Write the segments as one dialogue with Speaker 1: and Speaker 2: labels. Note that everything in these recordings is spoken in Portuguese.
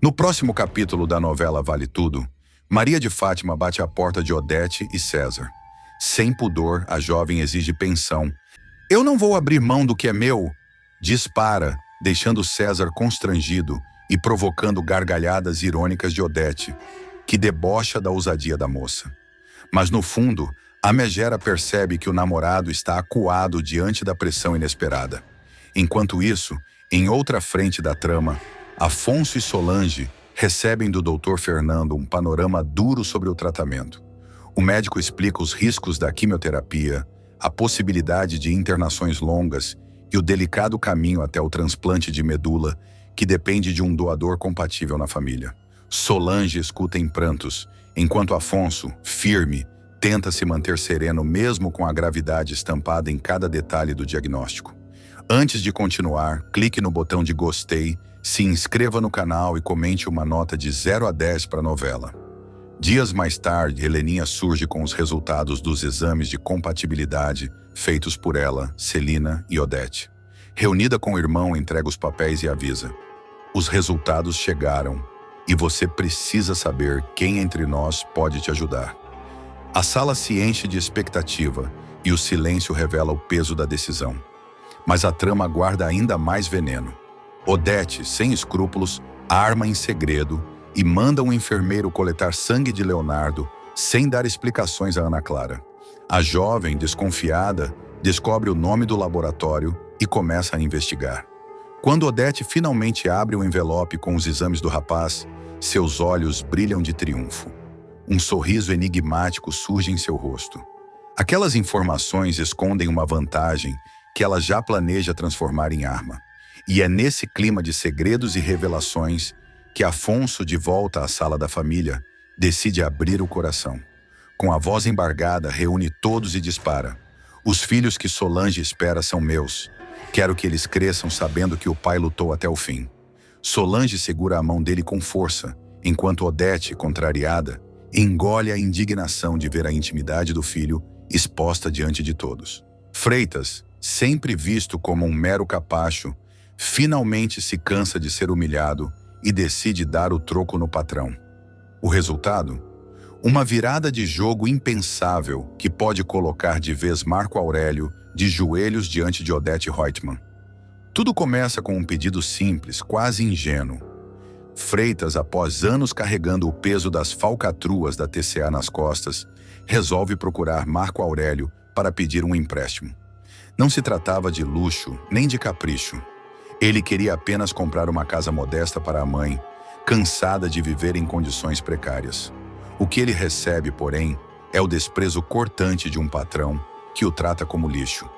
Speaker 1: No próximo capítulo da novela Vale Tudo, Maria de Fátima bate à porta de Odete e César. Sem pudor, a jovem exige pensão. "Eu não vou abrir mão do que é meu", dispara, deixando César constrangido e provocando gargalhadas irônicas de Odete, que debocha da ousadia da moça. Mas no fundo, a megera percebe que o namorado está acuado diante da pressão inesperada. Enquanto isso, em outra frente da trama, Afonso e Solange recebem do Dr. Fernando um panorama duro sobre o tratamento. O médico explica os riscos da quimioterapia, a possibilidade de internações longas e o delicado caminho até o transplante de medula, que depende de um doador compatível na família. Solange escuta em prantos, enquanto Afonso, firme, tenta se manter sereno mesmo com a gravidade estampada em cada detalhe do diagnóstico. Antes de continuar, clique no botão de gostei, se inscreva no canal e comente uma nota de 0 a 10 para a novela. Dias mais tarde, Heleninha surge com os resultados dos exames de compatibilidade feitos por ela, Celina e Odete. Reunida com o irmão, entrega os papéis e avisa: "Os resultados chegaram e você precisa saber quem entre nós pode te ajudar." A sala se enche de expectativa e o silêncio revela o peso da decisão. Mas a trama guarda ainda mais veneno. Odete, sem escrúpulos, arma em segredo e manda um enfermeiro coletar sangue de Leonardo sem dar explicações a Ana Clara. A jovem, desconfiada, descobre o nome do laboratório e começa a investigar. Quando Odete finalmente abre o envelope com os exames do rapaz, seus olhos brilham de triunfo. Um sorriso enigmático surge em seu rosto. Aquelas informações escondem uma vantagem que ela já planeja transformar em arma. E é nesse clima de segredos e revelações que Afonso, de volta à sala da família, decide abrir o coração. Com a voz embargada, reúne todos e dispara: "Os filhos que Solange espera são meus. Quero que eles cresçam sabendo que o pai lutou até o fim." Solange segura a mão dele com força, enquanto Odete, contrariada, engole a indignação de ver a intimidade do filho exposta diante de todos. Freitas, sempre visto como um mero capacho, finalmente se cansa de ser humilhado e decide dar o troco no patrão. O resultado? Uma virada de jogo impensável que pode colocar de vez Marco Aurélio de joelhos diante de Odete Reutemann. Tudo começa com um pedido simples, quase ingênuo. Freitas, após anos carregando o peso das falcatruas da TCA nas costas, resolve procurar Marco Aurélio para pedir um empréstimo. Não se tratava de luxo nem de capricho. Ele queria apenas comprar uma casa modesta para a mãe, cansada de viver em condições precárias. O que ele recebe, porém, é o desprezo cortante de um patrão que o trata como lixo.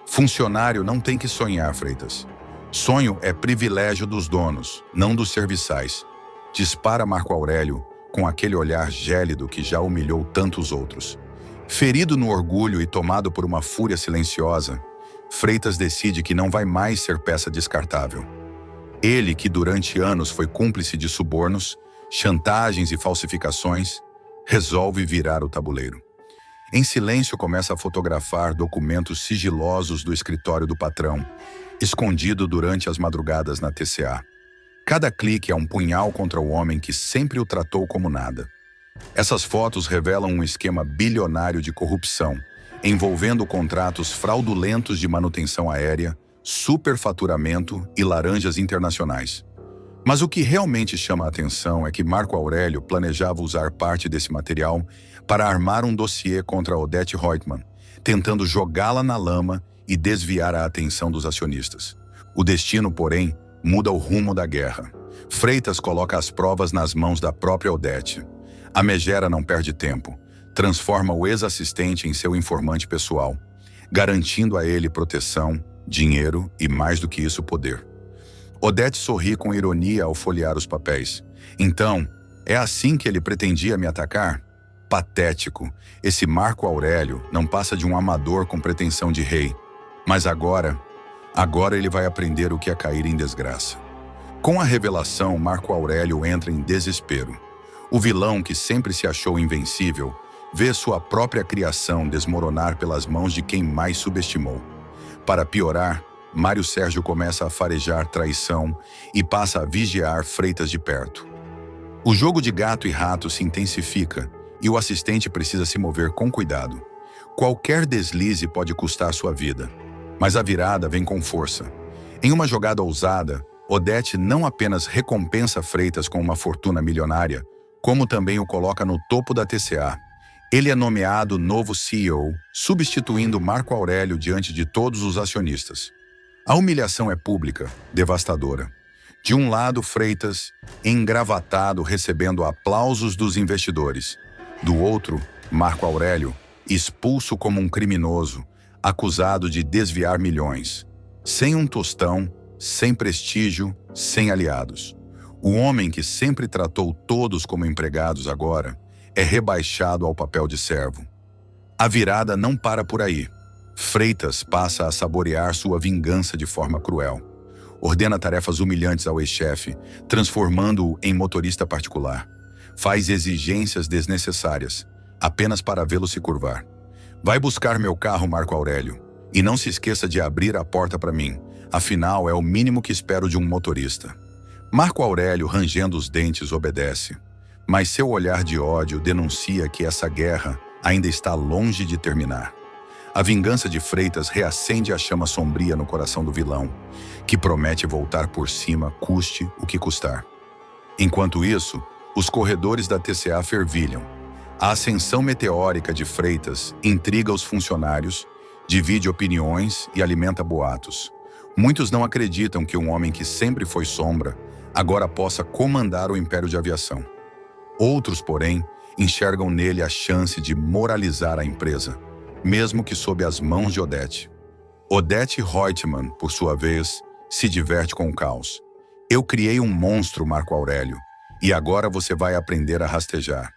Speaker 1: Funcionário não tem que sonhar, Freitas. Sonho é privilégio dos donos, não dos serviçais. Dispara Marco Aurélio com aquele olhar gélido que já humilhou tantos outros. Ferido no orgulho e tomado por uma fúria silenciosa, Freitas decide que não vai mais ser peça descartável. Ele, que durante anos foi cúmplice de subornos, chantagens e falsificações, resolve virar o tabuleiro. Em silêncio começa a fotografar documentos sigilosos do escritório do patrão, escondido durante as madrugadas na TCA. Cada clique é um punhal contra o homem que sempre o tratou como nada. Essas fotos revelam um esquema bilionário de corrupção, envolvendo contratos fraudulentos de manutenção aérea, superfaturamento e laranjas internacionais. Mas o que realmente chama a atenção é que Marco Aurélio planejava usar parte desse material para armar um dossiê contra Odete Reutemann, tentando jogá-la na lama e desviar a atenção dos acionistas. O destino, porém, muda o rumo da guerra. Freitas coloca as provas nas mãos da própria Odete. A megera não perde tempo. Transforma o ex-assistente em seu informante pessoal, garantindo a ele proteção, dinheiro e, mais do que isso, poder. Odete sorri com ironia ao folhear os papéis. "Então, é assim que ele pretendia me atacar? Patético. Esse Marco Aurélio não passa de um amador com pretensão de rei. Mas agora ele vai aprender o que é cair em desgraça." Com a revelação, Marco Aurélio entra em desespero. O vilão, que sempre se achou invencível, vê sua própria criação desmoronar pelas mãos de quem mais subestimou. Para piorar, Mário Sérgio começa a farejar traição e passa a vigiar Freitas de perto. O jogo de gato e rato se intensifica e o assistente precisa se mover com cuidado. Qualquer deslize pode custar sua vida, mas a virada vem com força. Em uma jogada ousada, Odete não apenas recompensa Freitas com uma fortuna milionária, como também o coloca no topo da TCA. Ele é nomeado novo CEO, substituindo Marco Aurélio diante de todos os acionistas. A humilhação é pública, devastadora. De um lado, Freitas, engravatado, recebendo aplausos dos investidores. Do outro, Marco Aurélio, expulso como um criminoso, acusado de desviar milhões. Sem um tostão, sem prestígio, sem aliados. O homem que sempre tratou todos como empregados agora é rebaixado ao papel de servo. A virada não para por aí. Freitas passa a saborear sua vingança de forma cruel. Ordena tarefas humilhantes ao ex-chefe, transformando-o em motorista particular. Faz exigências desnecessárias, apenas para vê-lo se curvar. Vai buscar meu carro, Marco Aurélio, e não se esqueça de abrir a porta para mim. Afinal, é o mínimo que espero de um motorista. Marco Aurélio, rangendo os dentes, obedece. Mas seu olhar de ódio denuncia que essa guerra ainda está longe de terminar. A vingança de Freitas reacende a chama sombria no coração do vilão, que promete voltar por cima, custe o que custar. Enquanto isso, os corredores da TCA fervilham. A ascensão meteórica de Freitas intriga os funcionários, divide opiniões e alimenta boatos. Muitos não acreditam que um homem que sempre foi sombra agora possa comandar o império de aviação. Outros, porém, enxergam nele a chance de moralizar a empresa, mesmo que sob as mãos de Odete. Odete Reutemann, por sua vez, se diverte com o caos. Eu criei um monstro, Marco Aurélio, e agora você vai aprender a rastejar.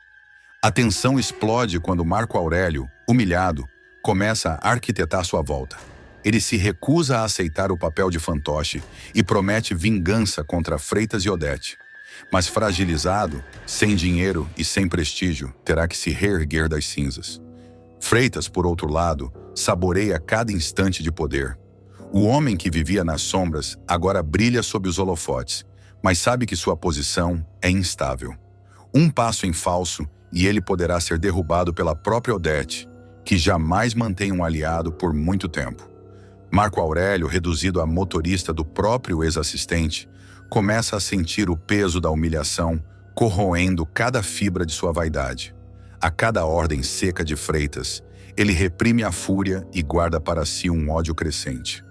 Speaker 1: A tensão explode quando Marco Aurélio, humilhado, começa a arquitetar sua volta. Ele se recusa a aceitar o papel de fantoche e promete vingança contra Freitas e Odete. Mas fragilizado, sem dinheiro e sem prestígio, terá que se reerguer das cinzas. Freitas, por outro lado, saboreia cada instante de poder. O homem que vivia nas sombras agora brilha sob os holofotes, mas sabe que sua posição é instável. Um passo em falso e ele poderá ser derrubado pela própria Odete, que jamais mantém um aliado por muito tempo. Marco Aurélio, reduzido a motorista do próprio ex-assistente, começa a sentir o peso da humilhação corroendo cada fibra de sua vaidade. A cada ordem seca de Freitas, ele reprime a fúria e guarda para si um ódio crescente.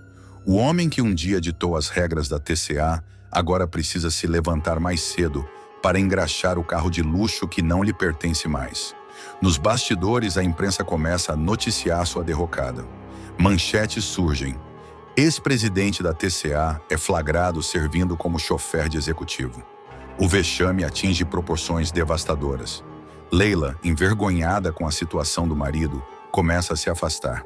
Speaker 1: O homem que um dia ditou as regras da TCA agora precisa se levantar mais cedo para engraxar o carro de luxo que não lhe pertence mais. Nos bastidores, a imprensa começa a noticiar sua derrocada. Manchetes surgem. Ex-presidente da TCA é flagrado servindo como chofer de executivo. O vexame atinge proporções devastadoras. Leila, envergonhada com a situação do marido, começa a se afastar.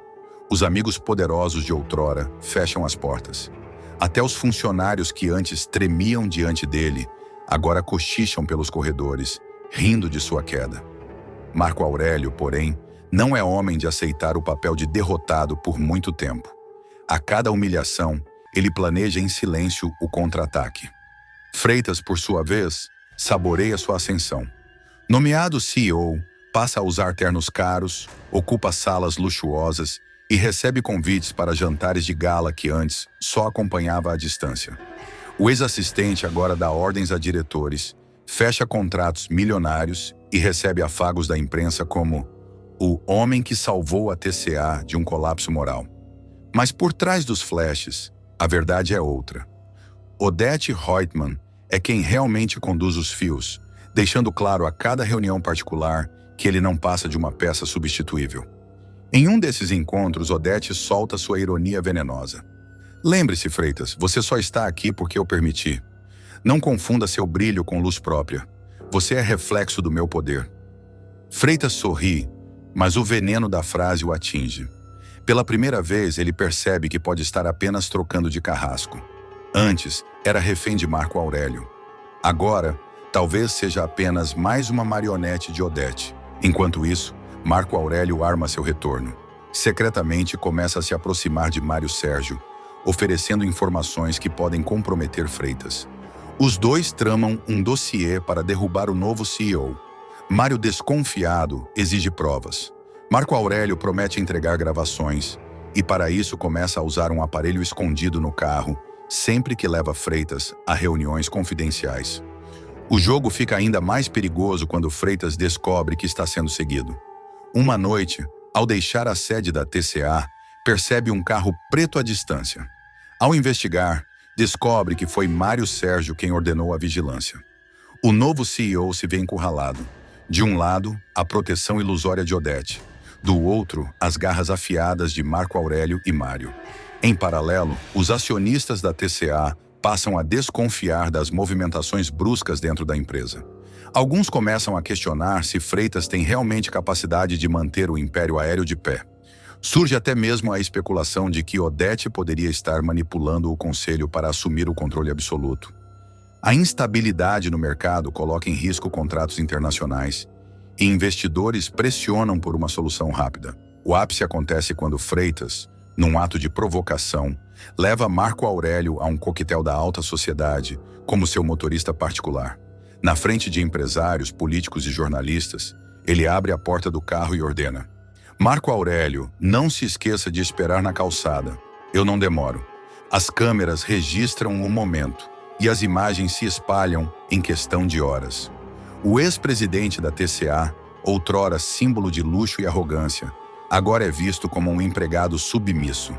Speaker 1: Os amigos poderosos de outrora fecham as portas. Até os funcionários que antes tremiam diante dele, agora cochicham pelos corredores, rindo de sua queda. Marco Aurélio, porém, não é homem de aceitar o papel de derrotado por muito tempo. A cada humilhação, ele planeja em silêncio o contra-ataque. Freitas, por sua vez, saboreia sua ascensão. Nomeado CEO, passa a usar ternos caros, ocupa salas luxuosas e recebe convites para jantares de gala que antes só acompanhava à distância. O ex-assistente agora dá ordens a diretores, fecha contratos milionários e recebe afagos da imprensa como o homem que salvou a TCA de um colapso moral. Mas por trás dos flashes, a verdade é outra. Odete Reutemann é quem realmente conduz os fios, deixando claro a cada reunião particular que ele não passa de uma peça substituível. Em um desses encontros, Odete solta sua ironia venenosa. Lembre-se, Freitas, você só está aqui porque eu permiti. Não confunda seu brilho com luz própria. Você é reflexo do meu poder. Freitas sorri, mas o veneno da frase o atinge. Pela primeira vez, ele percebe que pode estar apenas trocando de carrasco. Antes, era refém de Marco Aurélio. Agora, talvez seja apenas mais uma marionete de Odete. Enquanto isso, Marco Aurélio arma seu retorno. Secretamente, começa a se aproximar de Mário Sérgio, oferecendo informações que podem comprometer Freitas. Os dois tramam um dossiê para derrubar o novo CEO. Mário, desconfiado, exige provas. Marco Aurélio promete entregar gravações e, para isso, começa a usar um aparelho escondido no carro, sempre que leva Freitas a reuniões confidenciais. O jogo fica ainda mais perigoso quando Freitas descobre que está sendo seguido. Uma noite, ao deixar a sede da TCA, percebe um carro preto à distância. Ao investigar, descobre que foi Mário Sérgio quem ordenou a vigilância. O novo CEO se vê encurralado. De um lado, a proteção ilusória de Odete. Do outro, as garras afiadas de Marco Aurélio e Mário. Em paralelo, os acionistas da TCA passam a desconfiar das movimentações bruscas dentro da empresa. Alguns começam a questionar se Freitas tem realmente capacidade de manter o império aéreo de pé. Surge até mesmo a especulação de que Odete poderia estar manipulando o conselho para assumir o controle absoluto. A instabilidade no mercado coloca em risco contratos internacionais e investidores pressionam por uma solução rápida. O ápice acontece quando Freitas, num ato de provocação, leva Marco Aurélio a um coquetel da alta sociedade como seu motorista particular. Na frente de empresários, políticos e jornalistas, ele abre a porta do carro e ordena: Marco Aurélio, não se esqueça de esperar na calçada. Eu não demoro. As câmeras registram o momento e as imagens se espalham em questão de horas. O ex-presidente da TCA, outrora símbolo de luxo e arrogância, agora é visto como um empregado submisso.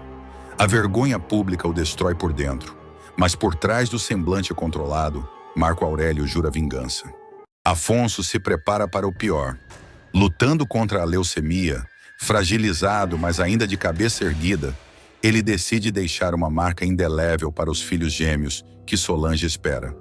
Speaker 1: A vergonha pública o destrói por dentro, mas por trás do semblante controlado, Marco Aurélio jura vingança. Afonso se prepara para o pior. Lutando contra a leucemia, fragilizado, mas ainda de cabeça erguida, ele decide deixar uma marca indelével para os filhos gêmeos que Solange espera.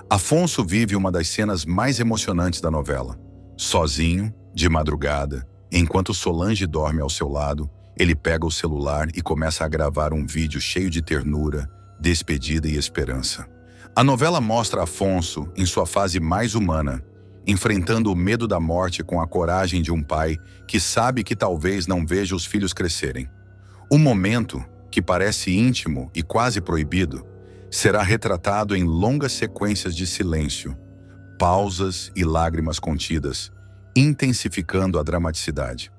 Speaker 1: Afonso vive uma das cenas mais emocionantes da novela. Sozinho, de madrugada, enquanto Solange dorme ao seu lado, ele pega o celular e começa a gravar um vídeo cheio de ternura, despedida e esperança. A novela mostra Afonso em sua fase mais humana, enfrentando o medo da morte com a coragem de um pai que sabe que talvez não veja os filhos crescerem. O momento, que parece íntimo e quase proibido, será retratado em longas sequências de silêncio, pausas e lágrimas contidas, intensificando a dramaticidade.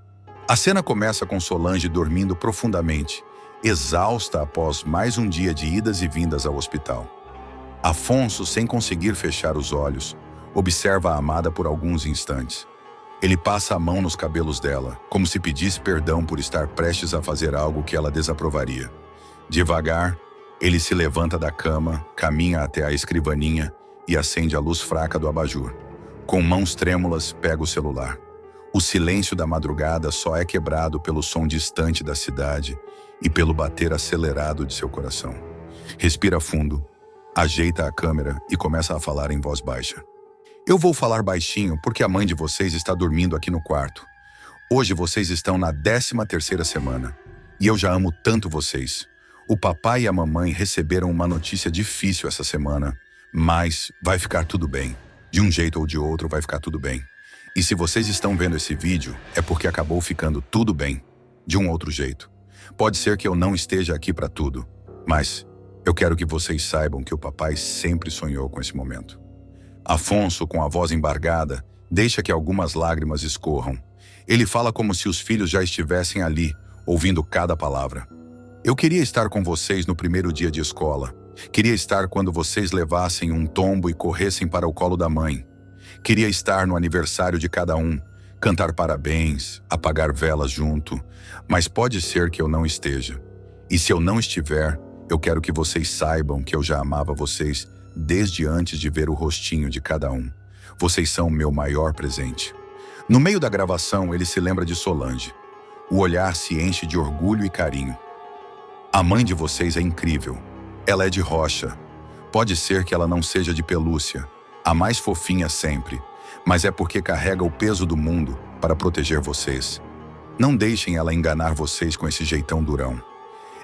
Speaker 1: A cena começa com Solange dormindo profundamente, exausta após mais um dia de idas e vindas ao hospital. Afonso, sem conseguir fechar os olhos, observa a amada por alguns instantes. Ele passa a mão nos cabelos dela, como se pedisse perdão por estar prestes a fazer algo que ela desaprovaria. Devagar, ele se levanta da cama, caminha até a escrivaninha e acende a luz fraca do abajur. Com mãos trêmulas, pega o celular. O silêncio da madrugada só é quebrado pelo som distante da cidade e pelo bater acelerado de seu coração. Respira fundo, ajeita a câmera e começa a falar em voz baixa. Eu vou falar baixinho porque a mãe de vocês está dormindo aqui no quarto. Hoje vocês estão na 13ª semana e eu já amo tanto vocês. O papai e a mamãe receberam uma notícia difícil essa semana, mas vai ficar tudo bem. De um jeito ou de outro vai ficar tudo bem. E se vocês estão vendo esse vídeo, é porque acabou ficando tudo bem, de um outro jeito. Pode ser que eu não esteja aqui para tudo, mas eu quero que vocês saibam que o papai sempre sonhou com esse momento. Afonso, com a voz embargada, deixa que algumas lágrimas escorram. Ele fala como se os filhos já estivessem ali, ouvindo cada palavra. Eu queria estar com vocês no primeiro dia de escola. Queria estar quando vocês levassem um tombo e corressem para o colo da mãe. Queria estar no aniversário de cada um, cantar parabéns, apagar velas junto. Mas pode ser que eu não esteja. E se eu não estiver, eu quero que vocês saibam que eu já amava vocês desde antes de ver o rostinho de cada um. Vocês são o meu maior presente. No meio da gravação, ele se lembra de Solange. O olhar se enche de orgulho e carinho. A mãe de vocês é incrível. Ela é de rocha. Pode ser que ela não seja de pelúcia, a mais fofinha sempre, mas é porque carrega o peso do mundo para proteger vocês. Não deixem ela enganar vocês com esse jeitão durão.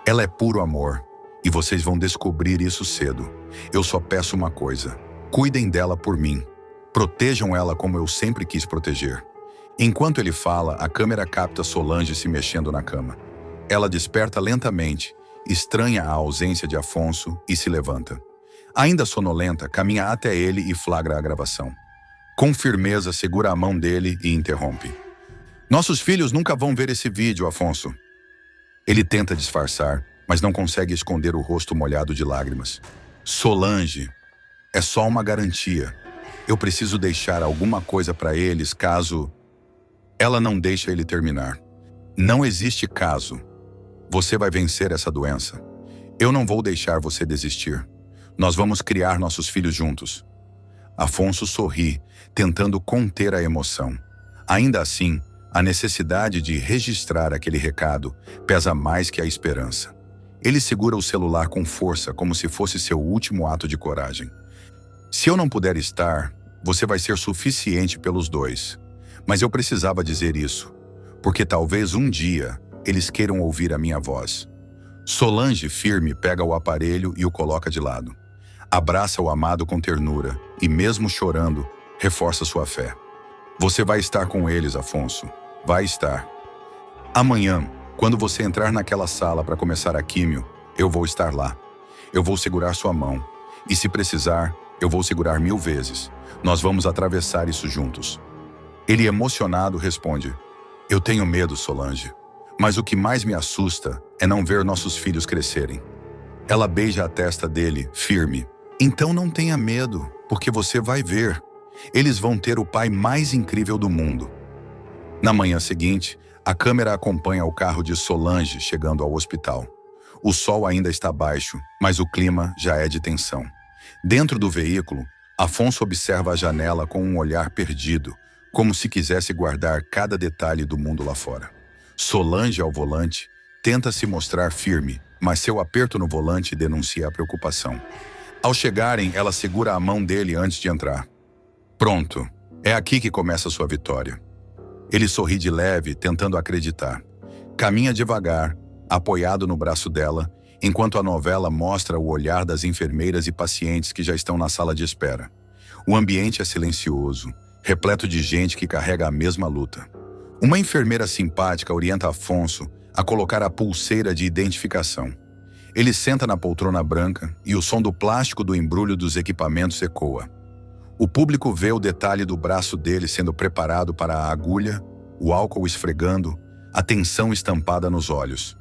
Speaker 1: Ela é puro amor, e vocês vão descobrir isso cedo. Eu só peço uma coisa: cuidem dela por mim. Protejam ela como eu sempre quis proteger. Enquanto ele fala, a câmera capta Solange se mexendo na cama. Ela desperta lentamente estranha a ausência de Afonso e se levanta. Ainda sonolenta, caminha até ele e flagra a gravação. Com firmeza, segura a mão dele e interrompe. Nossos filhos nunca vão ver esse vídeo, Afonso. Ele tenta disfarçar, mas não consegue esconder o rosto molhado de lágrimas. Solange, é só uma garantia. Eu preciso deixar alguma coisa para eles caso... Ela não deixa ele terminar. Não existe caso. Você vai vencer essa doença. Eu não vou deixar você desistir. Nós vamos criar nossos filhos juntos. Afonso sorri, tentando conter a emoção. Ainda assim, a necessidade de registrar aquele recado pesa mais que a esperança. Ele segura o celular com força, como se fosse seu último ato de coragem. Se eu não puder estar, você vai ser suficiente pelos dois. Mas eu precisava dizer isso, porque talvez um dia eles queiram ouvir a minha voz. Solange, firme, pega o aparelho e o coloca de lado. Abraça o amado com ternura e, mesmo chorando, reforça sua fé. Você vai estar com eles, Afonso. Vai estar. Amanhã, quando você entrar naquela sala para começar a químio, eu vou estar lá. Eu vou segurar sua mão. E se precisar, eu vou segurar 1000 vezes. Nós vamos atravessar isso juntos. Ele, emocionado, responde: Eu tenho medo, Solange. Mas o que mais me assusta é não ver nossos filhos crescerem. Ela beija a testa dele, firme. Então não tenha medo, porque você vai ver. Eles vão ter o pai mais incrível do mundo. Na manhã seguinte, a câmera acompanha o carro de Solange chegando ao hospital. O sol ainda está baixo, mas o clima já é de tensão. Dentro do veículo, Afonso observa a janela com um olhar perdido, como se quisesse guardar cada detalhe do mundo lá fora. Solange, ao volante, tenta se mostrar firme, mas seu aperto no volante denuncia a preocupação. Ao chegarem, ela segura a mão dele antes de entrar. Pronto, é aqui que começa sua vitória. Ele sorri de leve, tentando acreditar. Caminha devagar, apoiado no braço dela, enquanto a novela mostra o olhar das enfermeiras e pacientes que já estão na sala de espera. O ambiente é silencioso, repleto de gente que carrega a mesma luta. Uma enfermeira simpática orienta Afonso a colocar a pulseira de identificação. Ele senta na poltrona branca e o som do plástico do embrulho dos equipamentos ecoa. O público vê o detalhe do braço dele sendo preparado para a agulha, o álcool esfregando, a tensão estampada nos olhos.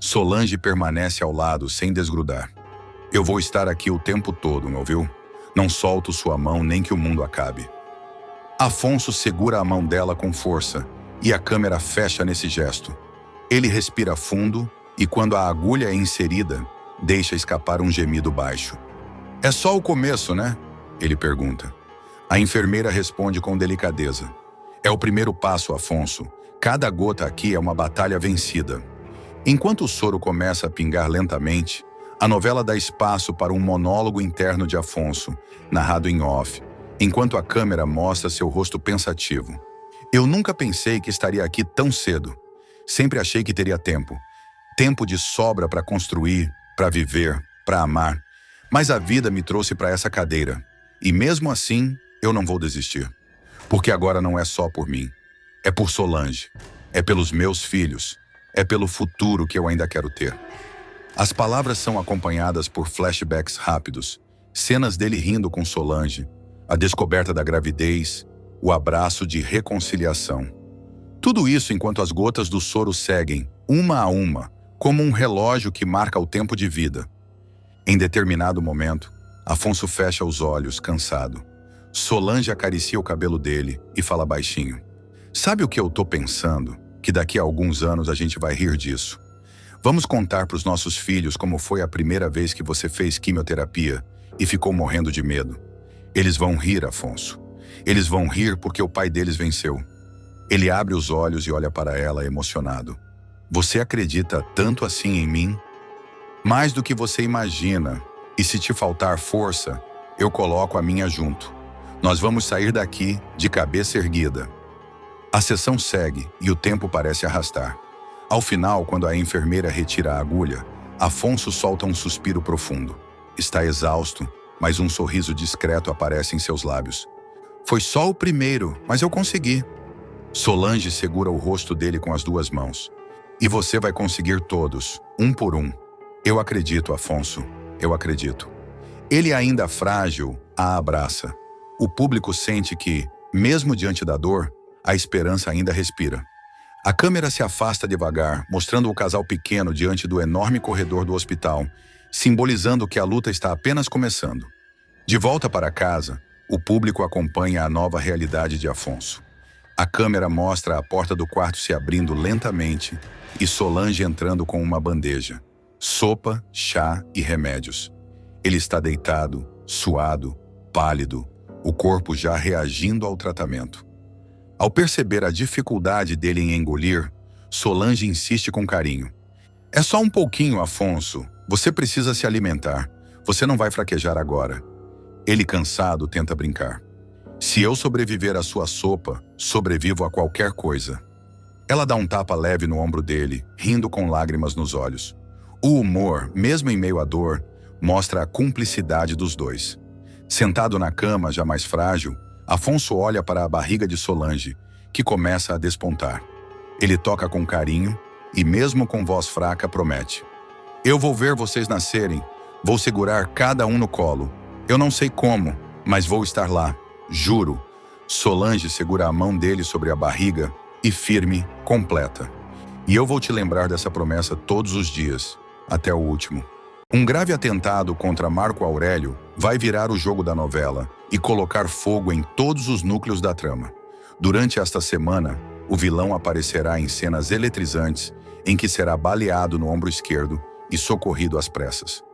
Speaker 1: Solange permanece ao lado sem desgrudar. Eu vou estar aqui o tempo todo, me ouviu? Não solto sua mão nem que o mundo acabe. Afonso segura a mão dela com força e a câmera fecha nesse gesto. Ele respira fundo e, quando a agulha é inserida, deixa escapar um gemido baixo. É só o começo, né? Ele pergunta. A enfermeira responde com delicadeza. É o primeiro passo, Afonso. Cada gota aqui é uma batalha vencida. Enquanto o soro começa a pingar lentamente, a novela dá espaço para um monólogo interno de Afonso, narrado em off, enquanto a câmera mostra seu rosto pensativo. Eu nunca pensei que estaria aqui tão cedo. Sempre achei que teria tempo. Tempo de sobra para construir, para viver, para amar. Mas a vida me trouxe para essa cadeira. E mesmo assim, eu não vou desistir. Porque agora não é só por mim. É por Solange. É pelos meus filhos. É pelo futuro que eu ainda quero ter. As palavras são acompanhadas por flashbacks rápidos. Cenas dele rindo com Solange. A descoberta da gravidez. O abraço de reconciliação. Tudo isso enquanto as gotas do soro seguem, uma a uma, como um relógio que marca o tempo de vida. Em determinado momento, Afonso fecha os olhos, cansado. Solange acaricia o cabelo dele e fala baixinho. Sabe o que eu tô pensando? Que daqui a alguns anos a gente vai rir disso. Vamos contar para os nossos filhos como foi a primeira vez que você fez quimioterapia e ficou morrendo de medo. Eles vão rir, Afonso. Eles vão rir porque o pai deles venceu. Ele abre os olhos e olha para ela emocionado. Você acredita tanto assim em mim? Mais do que você imagina. E se te faltar força, eu coloco a minha junto. Nós vamos sair daqui de cabeça erguida. A sessão segue e o tempo parece arrastar. Ao final, quando a enfermeira retira a agulha, Afonso solta um suspiro profundo. Está exausto, mas um sorriso discreto aparece em seus lábios. Foi só o primeiro, mas eu consegui. Solange segura o rosto dele com as duas mãos. E você vai conseguir todos, um por um. Eu acredito, Afonso. Eu acredito. Ele, ainda frágil, a abraça. O público sente que, mesmo diante da dor, a esperança ainda respira. A câmera se afasta devagar, mostrando o casal pequeno diante do enorme corredor do hospital, simbolizando que a luta está apenas começando. De volta para casa, o público acompanha a nova realidade de Afonso. A câmera mostra a porta do quarto se abrindo lentamente e Solange entrando com uma bandeja. Sopa, chá e remédios. Ele está deitado, suado, pálido, o corpo já reagindo ao tratamento. Ao perceber a dificuldade dele em engolir, Solange insiste com carinho. É só um pouquinho, Afonso. Você precisa se alimentar. Você não vai fraquejar agora. Ele, cansado, tenta brincar. Se eu sobreviver à sua sopa, sobrevivo a qualquer coisa. Ela dá um tapa leve no ombro dele, rindo com lágrimas nos olhos. O humor, mesmo em meio à dor, mostra a cumplicidade dos dois. Sentado na cama, já mais frágil, Afonso olha para a barriga de Solange, que começa a despontar. Ele toca com carinho e, mesmo com voz fraca, promete. Eu vou ver vocês nascerem. Vou segurar cada um no colo. Eu não sei como, mas vou estar lá. Juro. Solange segura a mão dele sobre a barriga e, firme, completa. E eu vou te lembrar dessa promessa todos os dias, até o último. Um grave atentado contra Marco Aurélio vai virar o jogo da novela e colocar fogo em todos os núcleos da trama. Durante esta semana, o vilão aparecerá em cenas eletrizantes em que será baleado no ombro esquerdo e socorrido às pressas.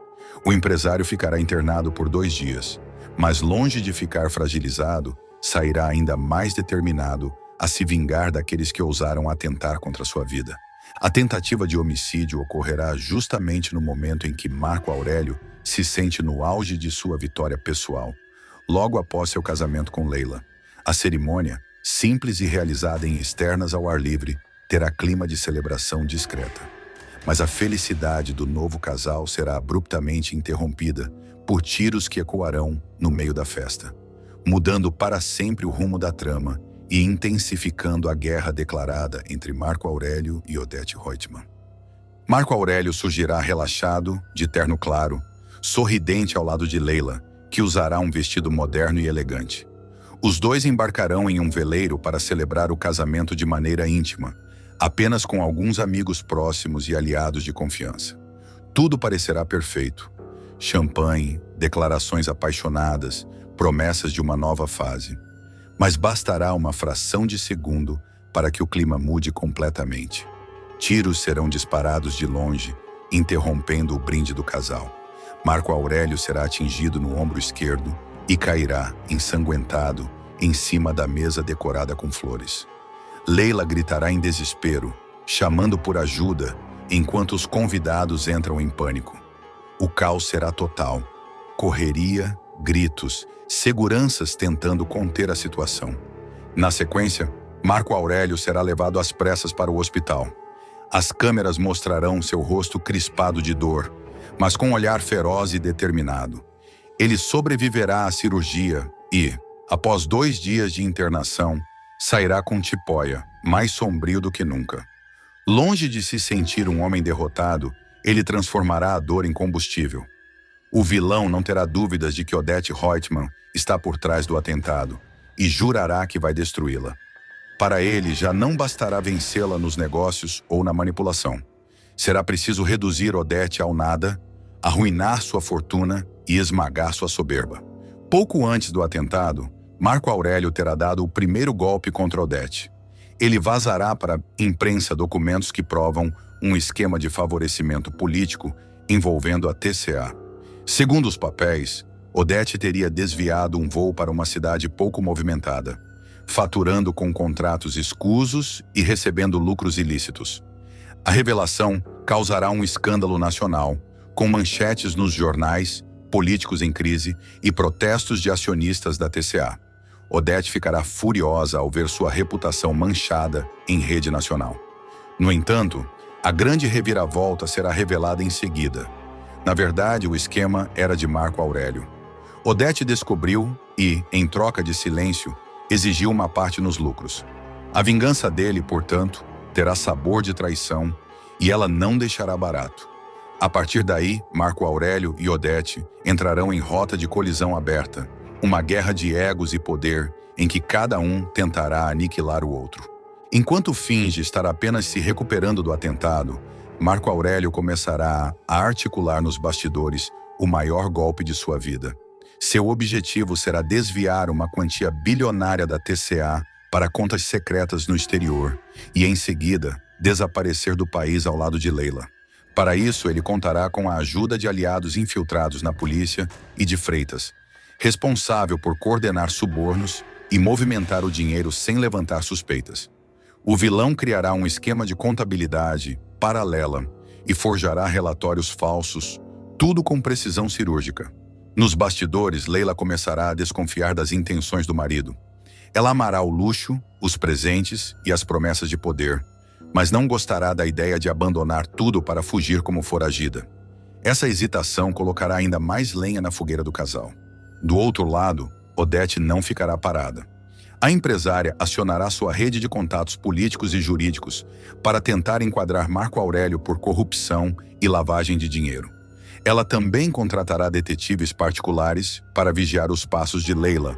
Speaker 1: O empresário ficará internado por 2 dias, mas longe de ficar fragilizado, sairá ainda mais determinado a se vingar daqueles que ousaram atentar contra sua vida. A tentativa de homicídio ocorrerá justamente no momento em que Marco Aurélio se sente no auge de sua vitória pessoal, logo após seu casamento com Leila. A cerimônia, simples e realizada em externas ao ar livre, terá clima de celebração discreta. Mas a felicidade do novo casal será abruptamente interrompida por tiros que ecoarão no meio da festa, mudando para sempre o rumo da trama e intensificando a guerra declarada entre Marco Aurélio e Odete Reutemann. Marco Aurélio surgirá relaxado, de terno claro, sorridente ao lado de Leila, que usará um vestido moderno e elegante. Os dois embarcarão em um veleiro para celebrar o casamento de maneira íntima, apenas com alguns amigos próximos e aliados de confiança. Tudo parecerá perfeito. Champanhe, declarações apaixonadas, promessas de uma nova fase. Mas bastará uma fração de segundo para que o clima mude completamente. Tiros serão disparados de longe, interrompendo o brinde do casal. Marco Aurélio será atingido no ombro esquerdo e cairá, ensanguentado, em cima da mesa decorada com flores. Leila gritará em desespero, chamando por ajuda, enquanto os convidados entram em pânico. O caos será total. Correria, gritos, seguranças tentando conter a situação. Na sequência, Marco Aurélio será levado às pressas para o hospital. As câmeras mostrarão seu rosto crispado de dor, mas com um olhar feroz e determinado. Ele sobreviverá à cirurgia e, após 2 dias de internação, sairá com tipóia, mais sombrio do que nunca. Longe de se sentir um homem derrotado, ele transformará a dor em combustível. O vilão não terá dúvidas de que Odete Reutemann está por trás do atentado e jurará que vai destruí-la. Para ele, já não bastará vencê-la nos negócios ou na manipulação. Será preciso reduzir Odete ao nada, arruinar sua fortuna e esmagar sua soberba. Pouco antes do atentado, Marco Aurélio terá dado o primeiro golpe contra Odete. Ele vazará para a imprensa documentos que provam um esquema de favorecimento político envolvendo a TCA. Segundo os papéis, Odete teria desviado um voo para uma cidade pouco movimentada, faturando com contratos escusos e recebendo lucros ilícitos. A revelação causará um escândalo nacional, com manchetes nos jornais, políticos em crise e protestos de acionistas da TCA. Odete ficará furiosa ao ver sua reputação manchada em rede nacional. No entanto, a grande reviravolta será revelada em seguida. Na verdade, o esquema era de Marco Aurélio. Odete descobriu e, em troca de silêncio, exigiu uma parte nos lucros. A vingança dele, portanto, terá sabor de traição e ela não deixará barato. A partir daí, Marco Aurélio e Odete entrarão em rota de colisão aberta, uma guerra de egos e poder em que cada um tentará aniquilar o outro. Enquanto finge estar apenas se recuperando do atentado, Marco Aurélio começará a articular nos bastidores o maior golpe de sua vida. Seu objetivo será desviar uma quantia bilionária da TCA para contas secretas no exterior e, em seguida, desaparecer do país ao lado de Leila. Para isso, ele contará com a ajuda de aliados infiltrados na polícia e de Freitas, responsável por coordenar subornos e movimentar o dinheiro sem levantar suspeitas. O vilão criará um esquema de contabilidade paralela e forjará relatórios falsos, tudo com precisão cirúrgica. Nos bastidores, Leila começará a desconfiar das intenções do marido. Ela amará o luxo, os presentes e as promessas de poder, mas não gostará da ideia de abandonar tudo para fugir como foragida. Essa hesitação colocará ainda mais lenha na fogueira do casal. Do outro lado, Odete não ficará parada. A empresária acionará sua rede de contatos políticos e jurídicos para tentar enquadrar Marco Aurélio por corrupção e lavagem de dinheiro. Ela também contratará detetives particulares para vigiar os passos de Leila,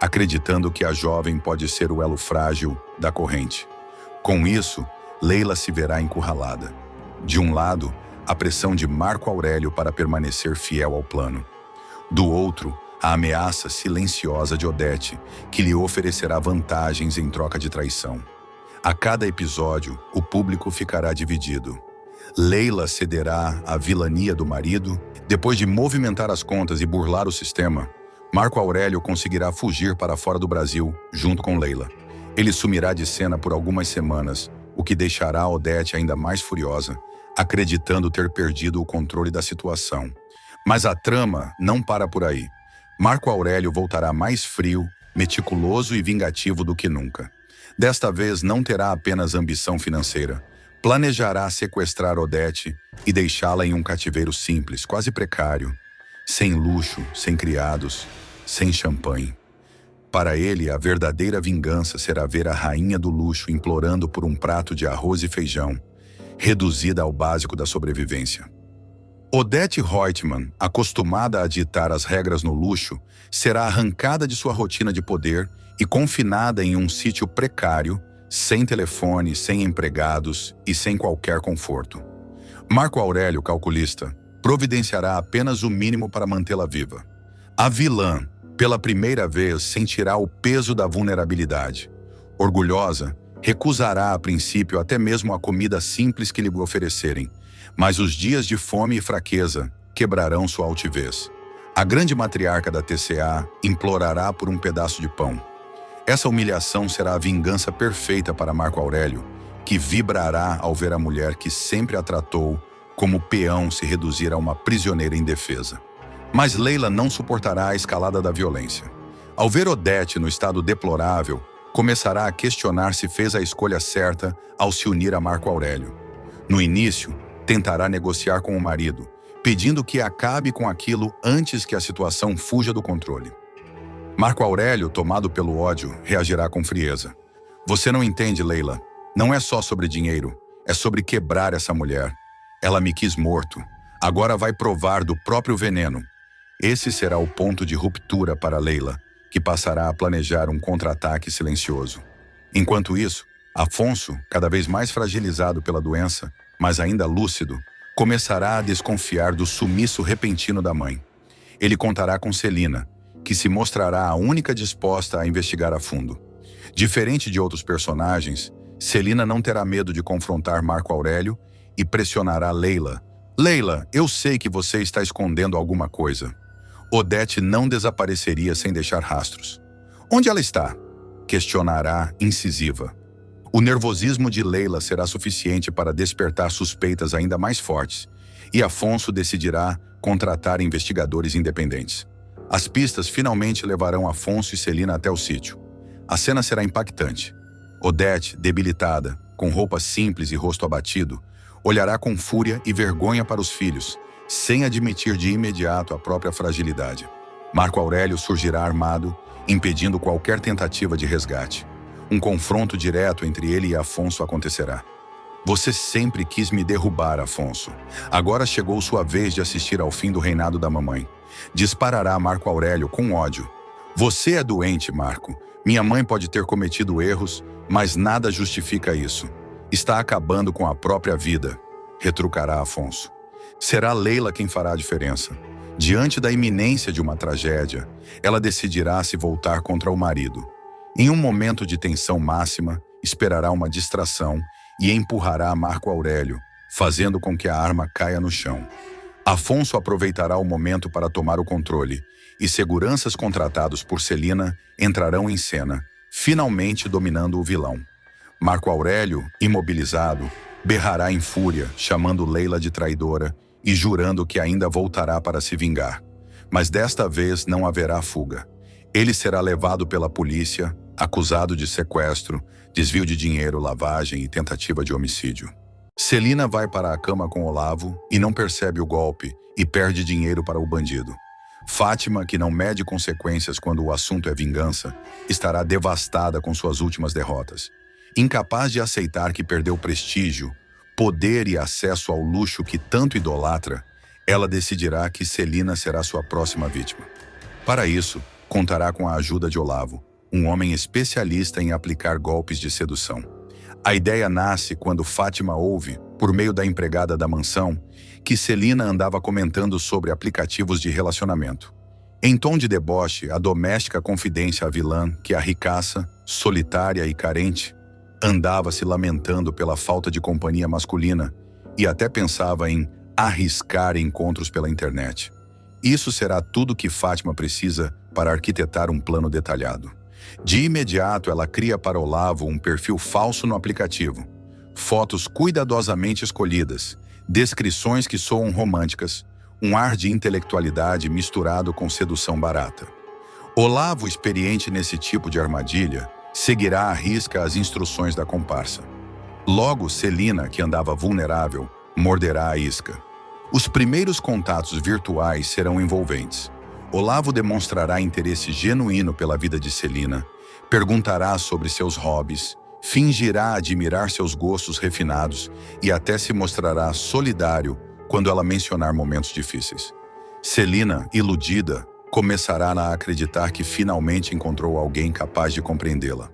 Speaker 1: acreditando que a jovem pode ser o elo frágil da corrente. Com isso, Leila se verá encurralada. De um lado, a pressão de Marco Aurélio para permanecer fiel ao plano. Do outro, a ameaça silenciosa de Odete, que lhe oferecerá vantagens em troca de traição. A cada episódio, o público ficará dividido. Leila cederá à vilania do marido. Depois de movimentar as contas e burlar o sistema, Marco Aurélio conseguirá fugir para fora do Brasil, junto com Leila. Ele sumirá de cena por algumas semanas, o que deixará Odete ainda mais furiosa, acreditando ter perdido o controle da situação. Mas a trama não para por aí. Marco Aurélio voltará mais frio, meticuloso e vingativo do que nunca. Desta vez não terá apenas ambição financeira. Planejará sequestrar Odete e deixá-la em um cativeiro simples, quase precário, sem luxo, sem criados, sem champanhe. Para ele, a verdadeira vingança será ver a rainha do luxo implorando por um prato de arroz e feijão, reduzida ao básico da sobrevivência. Odete Reutemann, acostumada a ditar as regras no luxo, será arrancada de sua rotina de poder e confinada em um sítio precário, sem telefone, sem empregados e sem qualquer conforto. Marco Aurélio, calculista, providenciará apenas o mínimo para mantê-la viva. A vilã, pela primeira vez, sentirá o peso da vulnerabilidade. Orgulhosa, recusará a princípio até mesmo a comida simples que lhe oferecerem, mas os dias de fome e fraqueza quebrarão sua altivez. A grande matriarca da TCA implorará por um pedaço de pão. Essa humilhação será a vingança perfeita para Marco Aurélio, que vibrará ao ver a mulher que sempre a tratou como peão se reduzir a uma prisioneira indefesa. Mas Leila não suportará a escalada da violência. Ao ver Odete no estado deplorável, começará a questionar se fez a escolha certa ao se unir a Marco Aurélio. No início, tentará negociar com o marido, pedindo que acabe com aquilo antes que a situação fuja do controle. Marco Aurélio, tomado pelo ódio, reagirá com frieza. Você não entende, Leila. Não é só sobre dinheiro, é sobre quebrar essa mulher. Ela me quis morto. Agora vai provar do próprio veneno. Esse será o ponto de ruptura para Leila, que passará a planejar um contra-ataque silencioso. Enquanto isso, Afonso, cada vez mais fragilizado pela doença, mas ainda lúcido, começará a desconfiar do sumiço repentino da mãe. Ele contará com Celina, que se mostrará a única disposta a investigar a fundo. Diferente de outros personagens, Celina não terá medo de confrontar Marco Aurélio e pressionará Leila. Leila, eu sei que você está escondendo alguma coisa. Odete não desapareceria sem deixar rastros. Onde ela está? Questionará incisiva. O nervosismo de Leila será suficiente para despertar suspeitas ainda mais fortes, e Afonso decidirá contratar investigadores independentes. As pistas finalmente levarão Afonso e Celina até o sítio. A cena será impactante. Odete, debilitada, com roupa simples e rosto abatido, olhará com fúria e vergonha para os filhos, sem admitir de imediato a própria fragilidade. Marco Aurélio surgirá armado, impedindo qualquer tentativa de resgate. Um confronto direto entre ele e Afonso acontecerá. Você sempre quis me derrubar, Afonso. Agora chegou sua vez de assistir ao fim do reinado da mamãe. Disparará Marco Aurélio com ódio. Você é doente, Marco. Minha mãe pode ter cometido erros, mas nada justifica isso. Está acabando com a própria vida, retrucará Afonso. Será Leila quem fará a diferença. Diante da iminência de uma tragédia, ela decidirá se voltar contra o marido. Em um momento de tensão máxima, esperará uma distração e empurrará Marco Aurélio, fazendo com que a arma caia no chão. Afonso aproveitará o momento para tomar o controle, e seguranças contratados por Celina entrarão em cena, finalmente dominando o vilão. Marco Aurélio, imobilizado, berrará em fúria, chamando Leila de traidora e jurando que ainda voltará para se vingar. Mas desta vez não haverá fuga. Ele será levado pela polícia, acusado de sequestro, desvio de dinheiro, lavagem e tentativa de homicídio. Celina vai para a cama com Olavo e não percebe o golpe e perde dinheiro para o bandido. Fátima, que não mede consequências quando o assunto é vingança, estará devastada com suas últimas derrotas. Incapaz de aceitar que perdeu prestígio, poder e acesso ao luxo que tanto idolatra, ela decidirá que Celina será sua próxima vítima. Para isso, contará com a ajuda de Olavo, um homem especialista em aplicar golpes de sedução. A ideia nasce quando Fátima ouve, por meio da empregada da mansão, que Celina andava comentando sobre aplicativos de relacionamento. Em tom de deboche, a doméstica confidência à vilã que a ricaça, solitária e carente, andava se lamentando pela falta de companhia masculina e até pensava em arriscar encontros pela internet. Isso será tudo que Fátima precisa para arquitetar um plano detalhado. De imediato, ela cria para Olavo um perfil falso no aplicativo. Fotos cuidadosamente escolhidas, descrições que soam românticas, um ar de intelectualidade misturado com sedução barata. Olavo, experiente nesse tipo de armadilha, seguirá à risca as instruções da comparsa. Logo, Celina, que andava vulnerável, morderá a isca. Os primeiros contatos virtuais serão envolventes. Olavo demonstrará interesse genuíno pela vida de Celina, perguntará sobre seus hobbies, fingirá admirar seus gostos refinados e até se mostrará solidário quando ela mencionar momentos difíceis. Celina, iludida, começará a acreditar que finalmente encontrou alguém capaz de compreendê-la.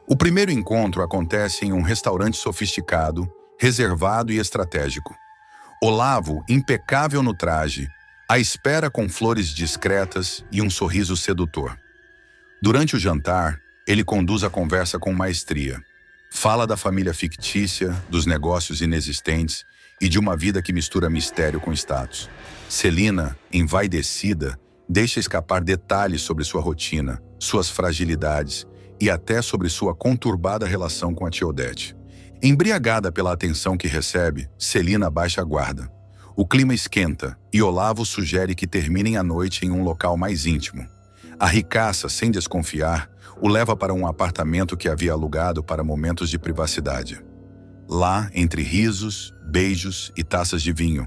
Speaker 1: O primeiro encontro acontece em um restaurante sofisticado, reservado e estratégico. Olavo, impecável no traje, à espera com flores discretas e um sorriso sedutor. Durante o jantar, ele conduz a conversa com maestria. Fala da família fictícia, dos negócios inexistentes e de uma vida que mistura mistério com status. Celina, envaidecida, deixa escapar detalhes sobre sua rotina, suas fragilidades e até sobre sua conturbada relação com a tia Odete. Embriagada pela atenção que recebe, Celina baixa a guarda. O clima esquenta e Olavo sugere que terminem a noite em um local mais íntimo. A ricaça, sem desconfiar, o leva para um apartamento que havia alugado para momentos de privacidade. Lá, entre risos, beijos e taças de vinho,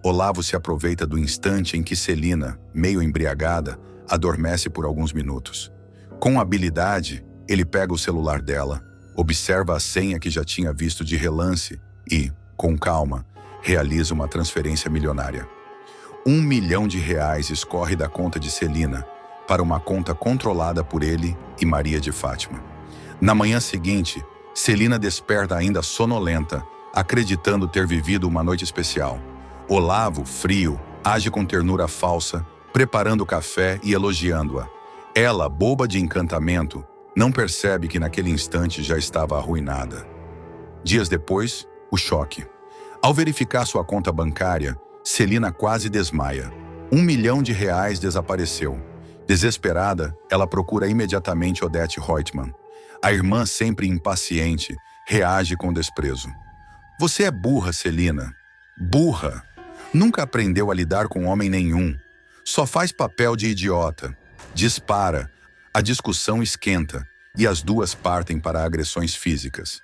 Speaker 1: Olavo se aproveita do instante em que Celina, meio embriagada, adormece por alguns minutos. Com habilidade, ele pega o celular dela, observa a senha que já tinha visto de relance e, com calma, realiza uma transferência milionária. R$1 milhão escorre da conta de Celina para uma conta controlada por ele e Maria de Fátima. Na manhã seguinte, Celina desperta ainda sonolenta, acreditando ter vivido uma noite especial. Olavo, frio, age com ternura falsa, preparando o café e elogiando-a. Ela, boba de encantamento, não percebe que naquele instante já estava arruinada. Dias depois, o choque. Ao verificar sua conta bancária, Celina quase desmaia. R$1 milhão desapareceu. Desesperada, ela procura imediatamente Odete Reutemann. A irmã, sempre impaciente, reage com desprezo. Você é burra, Celina. Burra. Nunca aprendeu a lidar com homem nenhum. Só faz papel de idiota. Dispara. A discussão esquenta e as duas partem para agressões físicas.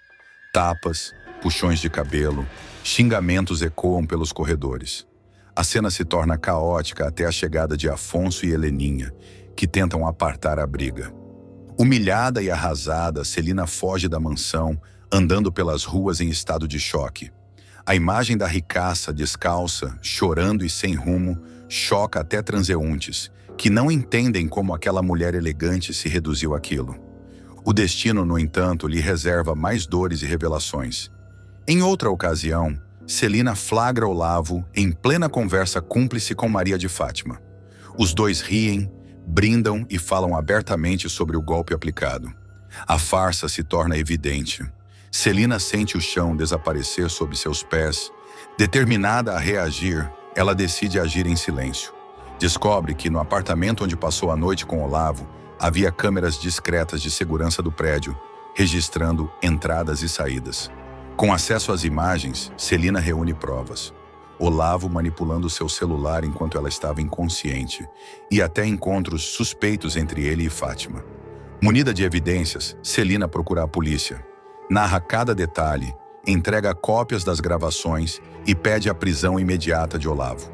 Speaker 1: Tapas, puxões de cabelo, xingamentos ecoam pelos corredores. A cena se torna caótica até a chegada de Afonso e Heleninha, que tentam apartar a briga. Humilhada e arrasada, Celina foge da mansão andando pelas ruas em estado de choque. A imagem da ricaça, descalça, chorando e sem rumo, choca até transeuntes, que não entendem como aquela mulher elegante se reduziu àquilo. O destino, no entanto, lhe reserva mais dores e revelações. Em outra ocasião, Celina flagra Olavo em plena conversa cúmplice com Maria de Fátima. Os dois riem, brindam e falam abertamente sobre o golpe aplicado. A farsa se torna evidente. Celina sente o chão desaparecer sob seus pés. Determinada a reagir, ela decide agir em silêncio. Descobre que no apartamento onde passou a noite com Olavo, havia câmeras discretas de segurança do prédio, registrando entradas e saídas. Com acesso às imagens, Celina reúne provas. Olavo manipulando seu celular enquanto ela estava inconsciente, e até encontros suspeitos entre ele e Fátima. Munida de evidências, Celina procura a polícia. Narra cada detalhe, entrega cópias das gravações e pede a prisão imediata de Olavo.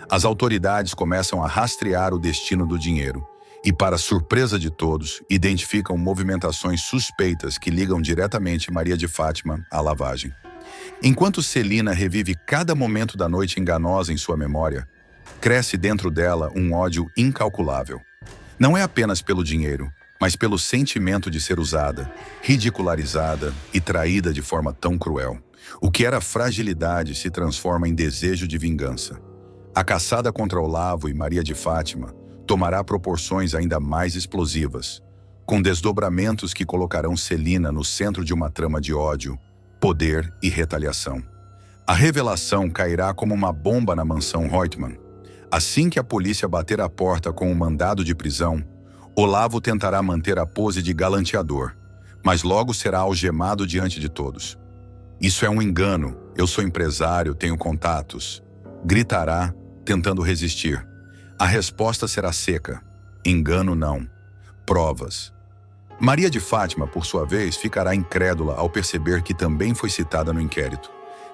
Speaker 1: As autoridades começam a rastrear o destino do dinheiro e, para surpresa de todos, identificam movimentações suspeitas que ligam diretamente Maria de Fátima à lavagem. Enquanto Celina revive cada momento da noite enganosa em sua memória, cresce dentro dela um ódio incalculável. Não é apenas pelo dinheiro, mas pelo sentimento de ser usada, ridicularizada e traída de forma tão cruel. O que era fragilidade se transforma em desejo de vingança. A caçada contra Olavo e Maria de Fátima tomará proporções ainda mais explosivas, com desdobramentos que colocarão Celina no centro de uma trama de ódio, poder e retaliação. A revelação cairá como uma bomba na mansão Reutemann. Assim que a polícia bater a porta com o mandado de prisão, Olavo tentará manter a pose de galanteador, mas logo será algemado diante de todos. Isso é um engano, eu sou empresário, tenho contatos. Gritará, tentando resistir. A resposta será seca. Engano não. Provas. Maria de Fátima, por sua vez, ficará incrédula ao perceber que também foi citada no inquérito.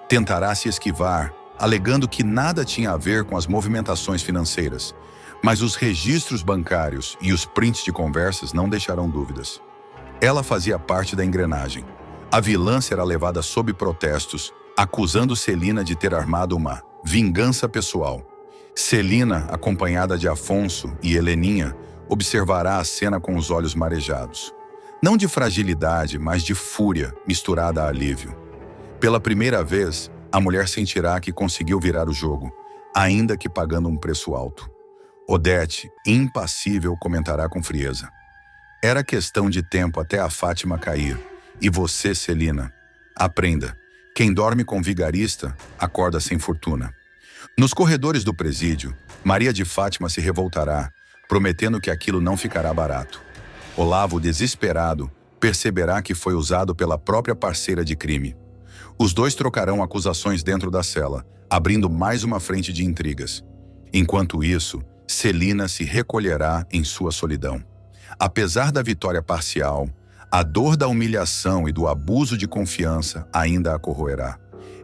Speaker 1: Tentará se esquivar, alegando que nada tinha a ver com as movimentações financeiras, mas os registros bancários e os prints de conversas não deixarão dúvidas. Ela fazia parte da engrenagem. A vilã será levada sob protestos, acusando Celina de ter armado uma vingança pessoal. Celina, acompanhada de Afonso e Heleninha, observará a cena com os olhos marejados. Não de fragilidade, mas de fúria misturada a alívio. Pela primeira vez, a mulher sentirá que conseguiu virar o jogo, ainda que pagando um preço alto. Odete, impassível, comentará com frieza. Era questão de tempo até a Fátima cair. E você, Celina, aprenda. Quem dorme com vigarista, acorda sem fortuna. Nos corredores do presídio, Maria de Fátima se revoltará, prometendo que aquilo não ficará barato. Olavo, desesperado, perceberá que foi usado pela própria parceira de crime. Os dois trocarão acusações dentro da cela, abrindo mais uma frente de intrigas. Enquanto isso, Celina se recolherá em sua solidão. Apesar da vitória parcial, a dor da humilhação e do abuso de confiança ainda a corroerá.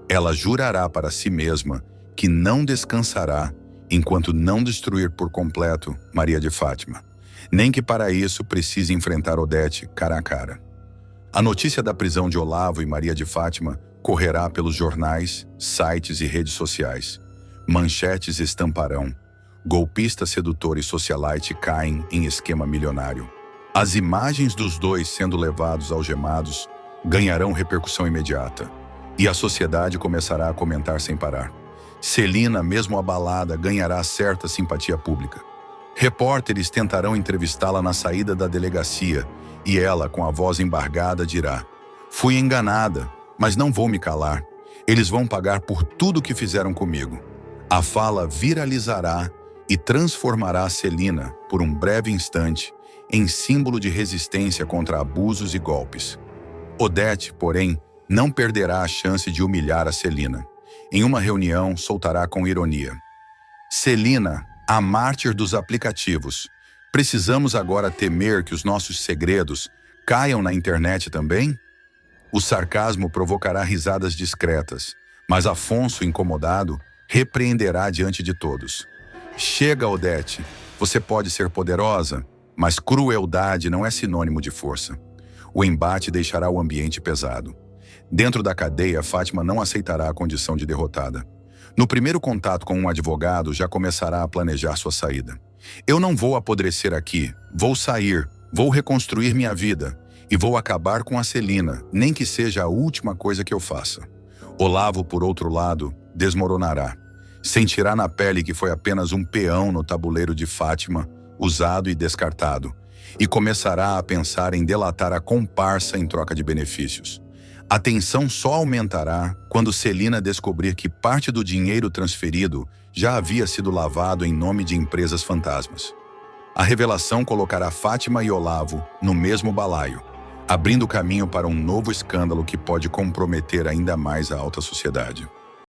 Speaker 1: Ela jurará para si mesma que não descansará enquanto não destruir por completo Maria de Fátima. Nem que para isso precise enfrentar Odete cara a cara. A notícia da prisão de Olavo e Maria de Fátima correrá pelos jornais, sites e redes sociais. Manchetes estamparão. Golpista sedutor e socialite caem em esquema milionário. As imagens dos dois sendo levados algemados ganharão repercussão imediata. E a sociedade começará a comentar sem parar. Celina, mesmo abalada, ganhará certa simpatia pública. Repórteres tentarão entrevistá-la na saída da delegacia e ela, com a voz embargada, dirá: "Fui enganada, mas não vou me calar. Eles vão pagar por tudo que fizeram comigo." A fala viralizará e transformará Celina, por um breve instante, em símbolo de resistência contra abusos e golpes. Odete, porém, não perderá a chance de humilhar a Celina. Em uma reunião, soltará com ironia: "Celina, a mártir dos aplicativos, precisamos agora temer que os nossos segredos caiam na internet também?" O sarcasmo provocará risadas discretas, mas Afonso, incomodado, repreenderá diante de todos: "Chega, Odete, você pode ser poderosa, mas crueldade não é sinônimo de força." O embate deixará o ambiente pesado. Dentro da cadeia, Fátima não aceitará a condição de derrotada. No primeiro contato com um advogado, já começará a planejar sua saída. Eu não vou apodrecer aqui, vou sair, vou reconstruir minha vida e vou acabar com a Celina, nem que seja a última coisa que eu faça. Olavo, por outro lado, desmoronará. Sentirá na pele que foi apenas um peão no tabuleiro de Fátima, usado e descartado, e começará a pensar em delatar a comparsa em troca de benefícios. A tensão só aumentará quando Celina descobrir que parte do dinheiro transferido já havia sido lavado em nome de empresas fantasmas. A revelação colocará Fátima e Olavo no mesmo balaio, abrindo caminho para um novo escândalo que pode comprometer ainda mais a alta sociedade.